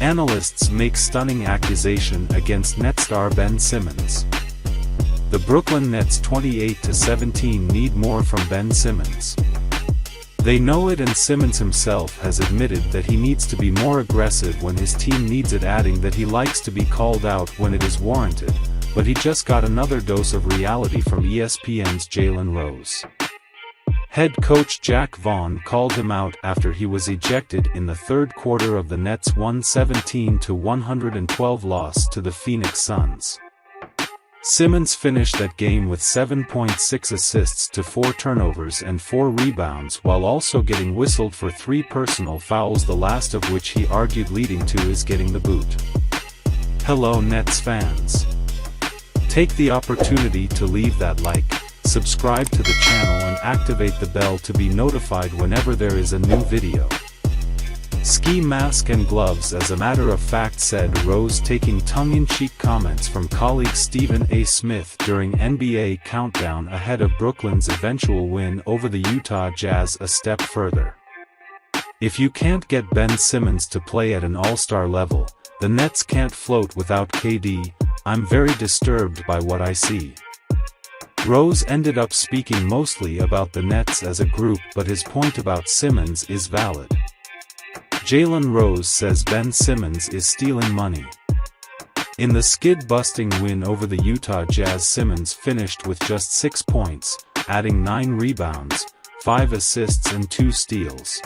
Analysts make stunning accusation against Net star Ben Simmons. The Bklyn Nets 28-17 need more from Ben Simmons. They know it, and Simmons himself has admitted that he needs to be more aggressive when his team needs it, adding that he likes to be called out when it is warranted, but he just got another dose of reality from ESPN's Jalen Rose. Head coach Jack Vaughn called him out after he was ejected in the third quarter of the Nets' 117-112 loss to the Phoenix Suns. Simmons finished that game with 7.6 assists to 4 turnovers and 4 rebounds, while also getting whistled for 3 personal fouls, the last of which he argued leading to his getting the boot. Hello Nets fans. Take the opportunity to leave that like, subscribe to the channel and activate the bell to be notified whenever there is a new video. Ski mask and gloves, as a matter of fact, said Rose, taking tongue-in-cheek comments from colleague Stephen A. Smith during NBA Countdown ahead of Brooklyn's eventual win over the Utah Jazz a step further. If you can't get Ben Simmons to play at an all-star level, the Nets can't float without KD. I'm very disturbed by what I see. Rose ended up speaking mostly about the Nets as a group, but his point about Simmons is valid. Jalen Rose says Ben Simmons is stealing money. In the skid-busting win over the Utah Jazz, Simmons finished with just 6 points, adding 9 rebounds, 5 assists and 2 steals.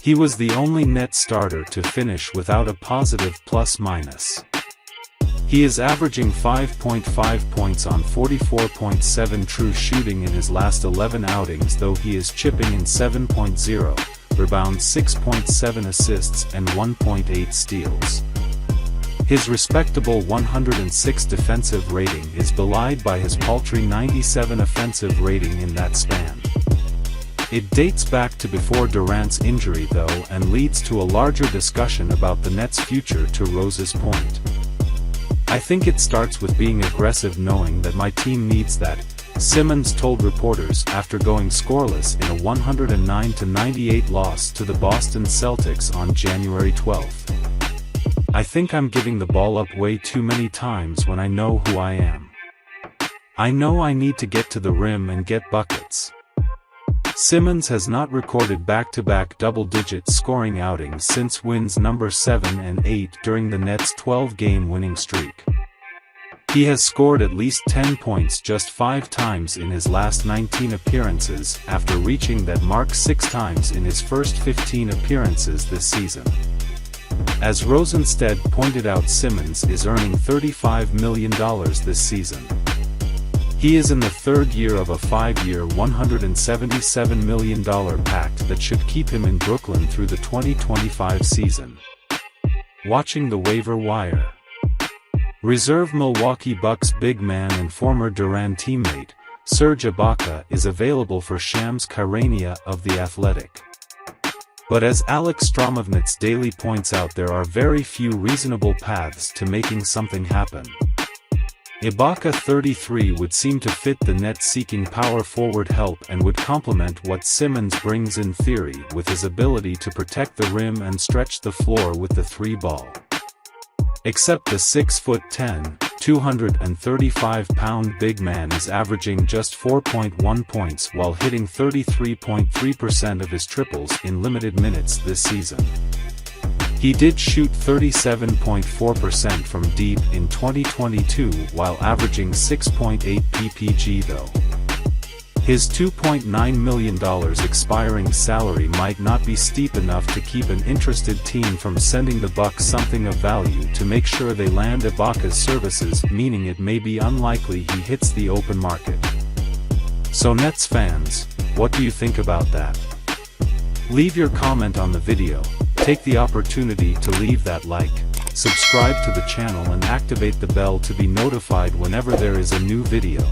He was the only Net starter to finish without a positive plus-minus. He is averaging 5.5 points on 44.7 true shooting in his last 11 outings, though he is chipping in 7.0. rebounds, 6.7 assists and 1.8 steals. His respectable 106 defensive rating is belied by his paltry 97 offensive rating in that span. It dates back to before Durant's injury though, and leads to a larger discussion about the Nets' future. To Rose's point, I think it starts with being aggressive, knowing that my team needs that, Simmons told reporters after going scoreless in a 109-98 loss to the Boston Celtics on January 12. I think I'm giving the ball up way too many times when I know who I am. I know I need to get to the rim and get buckets. Simmons has not recorded back-to-back double-digit scoring outings since wins number 7 and 8 during the Nets' 12-game winning streak. He has scored at least 10 points just 5 times in his last 19 appearances, after reaching that mark 6 times in his first 15 appearances this season. As Rosenstead pointed out, Simmons is earning $35 million this season. He is in the third year of a 5-year $177 million pact that should keep him in Brooklyn through the 2025 season. Watching the waiver wire. Reserve Milwaukee Bucks big man and former Durant teammate, Serge Ibaka, is available for Shams Charania of The Athletic. But as Alex Stromovnitz daily points out, there are very few reasonable paths to making something happen. Ibaka 33 would seem to fit the Nets seeking power forward help and would complement what Simmons brings in theory, with his ability to protect the rim and stretch the floor with the 3-ball. Except the 6'10", 235-pound big man is averaging just 4.1 points while hitting 33.3% of his triples in limited minutes this season. He did shoot 37.4% from deep in 2022 while averaging 6.8 ppg though. His $2.9 million expiring salary might not be steep enough to keep an interested team from sending the Bucks something of value to make sure they land Ibaka's services, meaning it may be unlikely he hits the open market. So Nets fans, what do you think about that? Leave your comment on the video. Take the opportunity to leave that like, subscribe to the channel and activate the bell to be notified whenever there is a new video.